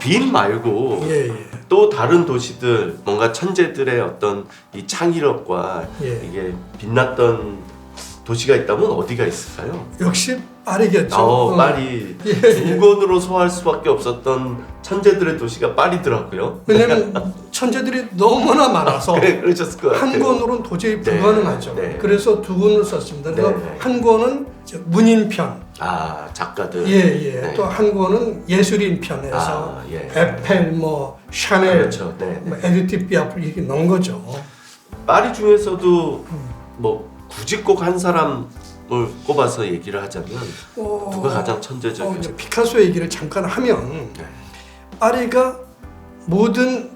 빈 말고 또 다른 도시들 뭔가 천재들의 어떤 이 창의력과 이게 빛났던 도시가 있다면 어디가 있을까요? 역시 파리겠죠. 파리. 두 권으로 소화할 수밖에 없었던 천재들의 도시가 파리더라고요. 왜냐면 천재들이 너무나 많아서 그래, 그러셨을 것 같아요. 한 권으로는 도저히 불가능하죠. 네. 그래서 두 권을 썼습니다. 그래서 네. 한 권은 문인편, 작가들. 네. 또 한 권은 예술인 편에서 에펠, 뭐 샤넬, 그렇죠. 뭐 에디트 피아프를 이렇게 넣은 거죠. 파리 중에서도 뭐 굳이 꼭 한 사람을 꼽아서 얘기를 하자면 누가 가장 천재적이죠? 피카소 얘기를 잠깐 하면 파리가 모든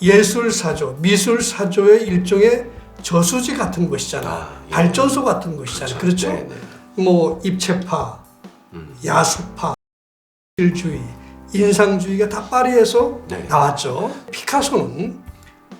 예술 사조, 미술 사조의 일종의 저수지 같은 곳이잖아. 발전소 같은 곳이잖아. 그렇죠? 뭐 입체파, 야수파, 실주의, 인상주의가 다 파리에서 나왔죠. 피카소는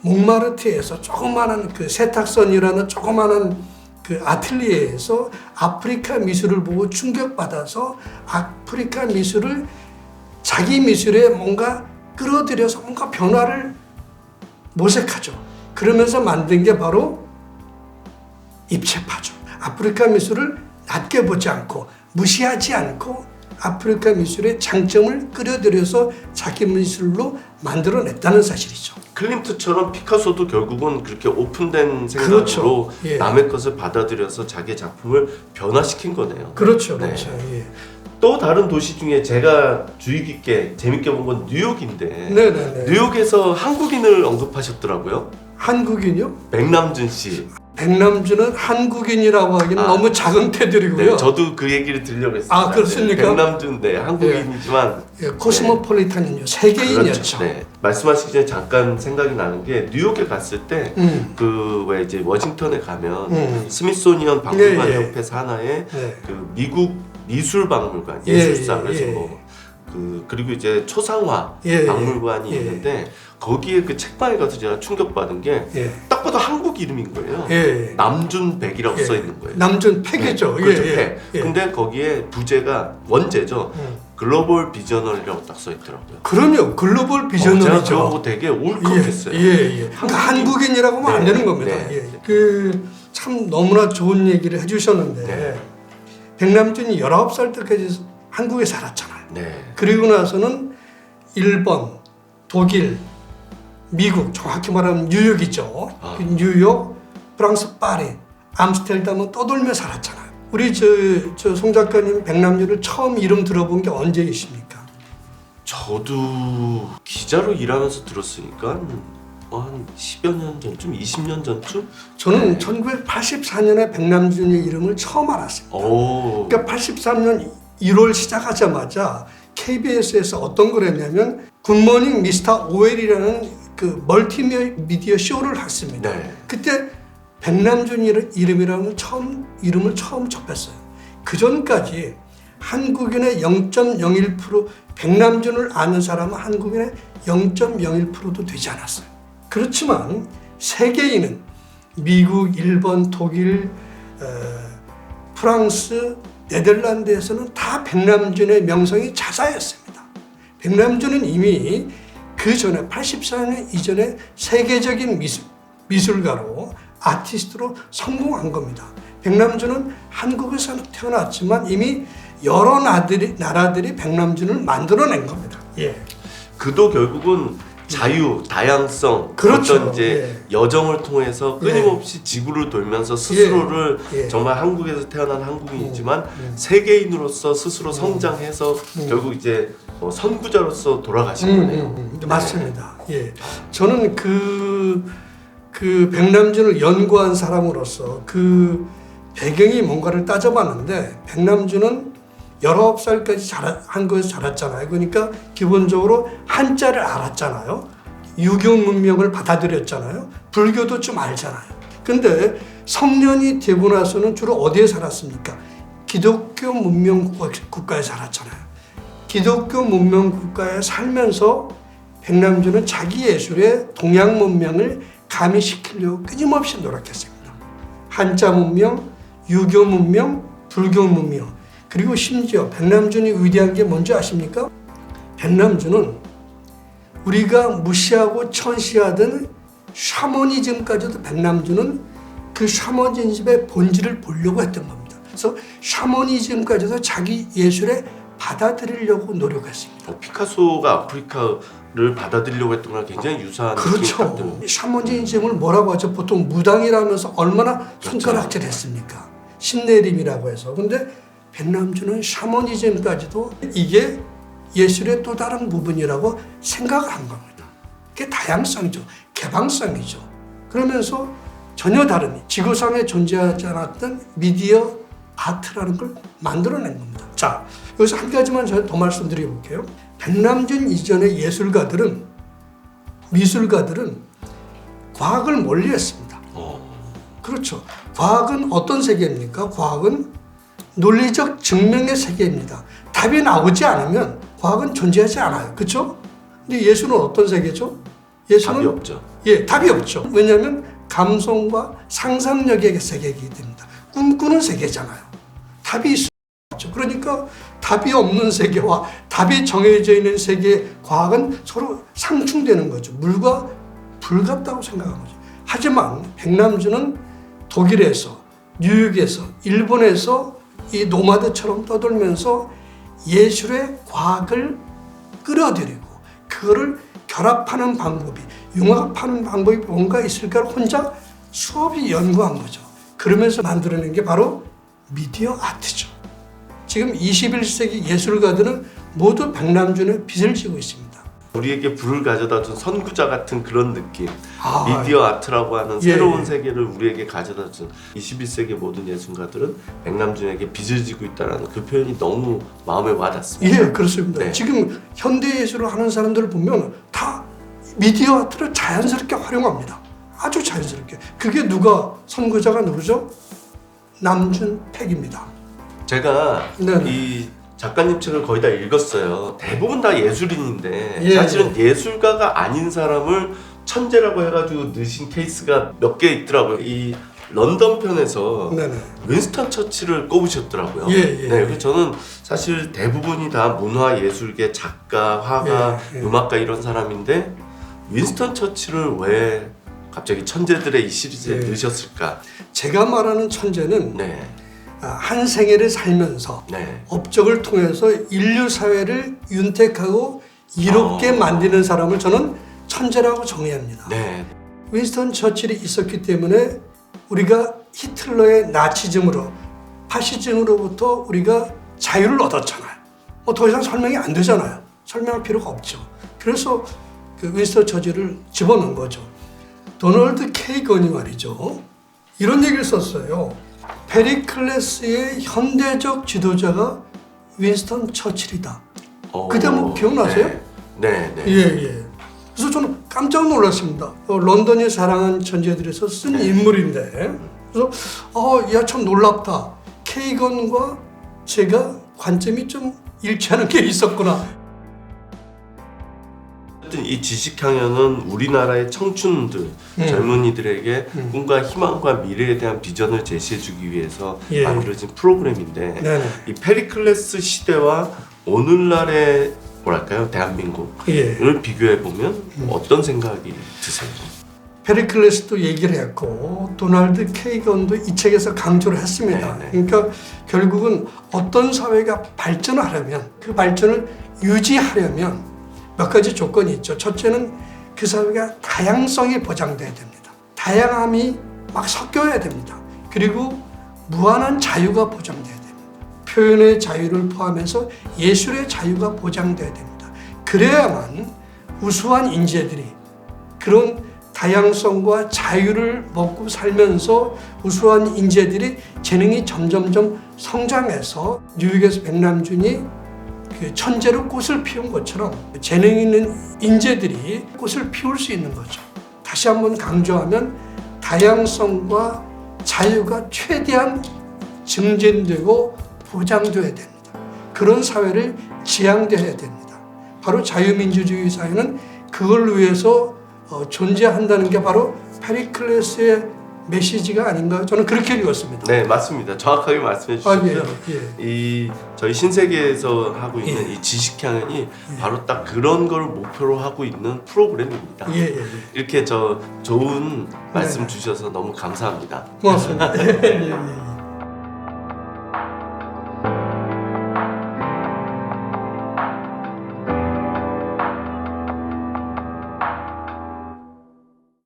몽마르트에서 조그마한 그 세탁선이라는 조그마한 그 아틀리에에서 아프리카 미술을 보고 충격받아서 아프리카 미술을 자기 미술에 뭔가 끌어들여서 뭔가 변화를 모색하죠. 그러면서 만든 게 바로 입체파죠. 아프리카 미술을 낮게 보지 않고 무시하지 않고 아프리카 미술의 장점을 끌어들여서 자기 미술로 만들어냈다는 사실이죠. 클림트처럼 피카소도 결국은 그렇게 오픈된 생각으로 남의 것을 받아들여서 자기의 작품을 변화시킨 거네요. 그렇죠. 또 다른 도시 중에 제가 주의 깊게 재밌게 본 건 뉴욕인데 뉴욕에서 한국인을 언급하셨더라고요. 한국인이요? 백남준 씨. 백남준은 한국인이라고 하기는 너무 작은 테두리고요. 저도 그 얘기를 드리려고 했습니다. 그렇습니까? 백남준, 한국인이지만 코스모폴리탄이죠. 세계인이었죠. 그렇죠. 말씀하시기 전에 잠깐 생각이 나는 게 뉴욕에 갔을 때 그 왜 이제 워싱턴에 가면 스미소니언 박물관 협회 산하에 그 미국 미술박물관 예술사 그래서 뭐 그리고 이제 초상화 박물관이 있는데 거기에 그 책방에 가서 제가 충격받은 게 딱 봐도 한국 이름인 거예요. 남준백이라고 써 있는 거예요. 남준팩이죠. 그렇죠. 근데 거기에 부제가 원제죠. 글로벌 비저널이라고 딱 써 있더라고요. 그럼요. 글로벌 비저널이죠. 제가 그거 되게 울컥했어요. 그러니까 한국인이라고 하면 안 되는 겁니다. 그 참 너무나 좋은 얘기를 해주셨는데 백남준이 19살 때까지 한국에 살았잖아요. 그리고 나서는 일본, 독일, 미국, 정확히 말하면 뉴욕이죠. 뉴욕, 프랑스 파리, 암스테르담은 떠돌며 살았잖아요. 우리 송 작가님 백남준을 처음 이름 들어본 게 언제이십니까? 저도 기자로 일하면서 들었으니까 한 10여 년 전쯤, 20년 전쯤? 저는 1984년에 백남준의 이름을 처음 알았습니다. 그러니까 83년 1월 시작하자마자 KBS에서 어떤 걸 했냐면 굿모닝 미스터 오웰이라는 그 멀티미디어 쇼를 했습니다. 그때 백남준 이름을 처음 접했어요. 그 전까지 한국인의 0.01% 백남준을 아는 사람은 한국인의 0.01%도 되지 않았어요. 그렇지만 세계인은 미국, 일본, 독일, 프랑스, 네덜란드에서는 다 백남준의 명성이 자자했습니다. 백남준은 이미 그 전에 84년 이전에 세계적인 미술가로 아티스트로 성공한 겁니다. 백남준은 한국에서 태어났지만 이미 여러 나라들이 백남준을 만들어낸 겁니다. 그도 결국은 자유, 다양성, 어떤 이제 여정을 통해서 끊임없이 지구를 돌면서 스스로를 정말 한국에서 태어난 한국인이지만 세계인으로서 스스로 성장해서 결국 이제 선구자로서 돌아가신 거네요. 맞습니다. 저는 그 백남준을 연구한 사람으로서 그 배경이 뭔가를 따져봤는데 백남준은 19살까지 한국에서 자랐잖아요. 그러니까 기본적으로 한자를 알았잖아요. 유교 문명을 받아들였잖아요. 불교도 좀 알잖아요. 근데 성년이 되고 나서는 주로 어디에 살았습니까? 기독교 문명 국가에 살았잖아요. 기독교 문명 국가에 살면서 백남준은 자기 예술에 동양 문명을 가미시키려고 끊임없이 노력했습니다. 한자 문명, 유교 문명, 불교 문명, 그리고 심지어 백남준이 위대한 게 뭔지 아십니까? 백남준은 우리가 무시하고 천시하던 샤머니즘까지도 백남준은 그 샤머니즘의 본질을 보려고 했던 겁니다. 그래서 샤머니즘까지도 자기 예술에 받아들이려고 노력했습니다. 피카소가 아프리카를 받아들이려고 했던 거랑 굉장히 유사한 그렇죠. 샤머니즘을 뭐라고 하죠? 보통 무당이라면서 얼마나 손가락질했습니까? 신내림이라고 해서. 근데 백남준은 샤머니즘까지도 이게 예술의 또 다른 부분이라고 생각을 한 겁니다. 그게 다양성이죠. 개방성이죠. 그러면서 전혀 다른 지구상에 존재하지 않았던 미디어 아트라는 걸 만들어낸 겁니다. 자, 여기서 한 가지만 제가 더 말씀드려볼게요. 백남준 이전의 예술가들은, 미술가들은 과학을 멀리했습니다. 그렇죠. 과학은 어떤 세계입니까? 과학은 논리적 증명의 세계입니다. 답이 나오지 않으면 과학은 존재하지 않아요. 그렇죠? 근데 예술은 어떤 세계죠? 예술은 답이 없죠. 예, 답이 없죠. 왜냐하면 감성과 상상력의 세계이기 때문에 꿈꾸는 세계잖아요. 답이 있을 수 없죠. 그러니까 답이 없는 세계와 답이 정해져 있는 세계의 과학은 서로 상충되는 거죠. 물과 불 같다고 생각한 거죠. 하지만 백남준은 독일에서, 뉴욕에서, 일본에서 이 노마드처럼 떠돌면서 예술의 과학을 끌어들이고 그거를 결합하는 방법이, 융합하는 방법이 뭔가 있을까를 혼자 수업이 연구한 거죠. 그러면서 만들어낸 게 바로 미디어 아트죠. 지금 21세기 예술가들은 모두 백남준의 빚을 지고 있습니다. 우리에게 불을 가져다 준 선구자 같은 그런 느낌. 미디어 아트라고 하는 새로운 세계를 우리에게 가져다 준 21세기 모든 예술가들은 백남준에게 빚을 지고 있다는 그 표현이 너무 마음에 와닿습니다. 예, 그렇습니다. 네. 지금 현대 예술을 하는 사람들을 보면 다 미디어 아트를 자연스럽게 활용합니다. 아주 자연스럽게. 그게 누가, 선구자가 누구죠? 남준팩입니다. 제가 이 작가님 책을 거의 다 읽었어요. 대부분 다 예술인인데 사실은 예술가가 아닌 사람을 천재라고 해가지고 넣으신 케이스가 몇 개 있더라고요. 이 런던 편에서 윈스턴 처칠을 꼽으셨더라고요. 그래서 저는 사실 대부분이 다 문화 예술계 작가, 화가, 음악가 이런 사람인데 윈스턴 처칠을 왜 갑자기 천재들의 이 시리즈에 넣으셨을까? 제가 말하는 천재는 한 생애를 살면서 업적을 통해서 인류 사회를 윤택하고 이롭게 만드는 사람을 저는 천재라고 정의합니다. 윈스턴 처칠이 있었기 때문에 우리가 히틀러의 나치즘으로, 파시즘으로부터 우리가 자유를 얻었잖아요. 더 이상 설명이 안 되잖아요. 설명할 필요가 없죠. 그래서 그 윈스턴 처칠을 집어넣은 거죠. 도널드 케이건이 말이죠. 이런 얘기를 썼어요. 페리클레스의 현대적 지도자가 윈스턴 처칠이다. 그 대목 기억나세요? 예. 그래서 저는 깜짝 놀랐습니다. 런던이 사랑한 천재들에서 쓴 인물인데, 그래서 야, 참 놀랍다. 케이건과 제가 관점이 좀 일치하는 게 있었구나. 이 지식향연은 우리나라의 청춘들, 젊은이들에게 꿈과 희망과 미래에 대한 비전을 제시해주기 위해서 만들어진 프로그램인데 이 페리클레스 시대와 오늘날의 뭐랄까요, 대한민국을 비교해보면 어떤 생각이 드세요? 페리클레스도 얘기를 했고 도널드 케이건도 이 책에서 강조를 했습니다. 그러니까 결국은 어떤 사회가 발전하려면, 그 발전을 유지하려면 몇 가지 조건이 있죠. 첫째는 그 사회가 다양성이 보장돼야 됩니다. 다양함이 막 섞여야 됩니다. 그리고 무한한 자유가 보장돼야 됩니다. 표현의 자유를 포함해서 예술의 자유가 보장돼야 됩니다. 그래야만 우수한 인재들이 그런 다양성과 자유를 먹고 살면서 우수한 인재들이 재능이 점점점 성장해서 뉴욕에서 백남준이 그 천재로 꽃을 피운 것처럼 재능 있는 인재들이 꽃을 피울 수 있는 거죠. 다시 한번 강조하면 다양성과 자유가 최대한 증진되고 보장돼야 됩니다. 그런 사회를 지향돼야 됩니다. 바로 자유민주주의 사회는 그걸 위해서 존재한다는 게 바로 페리클레스의 메시지가 아닌가요? 저는 그렇게 읽었습니다. 네, 맞습니다. 정확하게 말씀해 주셨고요. 예. 이 저희 신세계에서 하고 있는 이 지식향연이 바로 딱 그런 걸 목표로 하고 있는 프로그램입니다. 이렇게 좋은 말씀 주셔서 너무 감사합니다. 고맙습니다.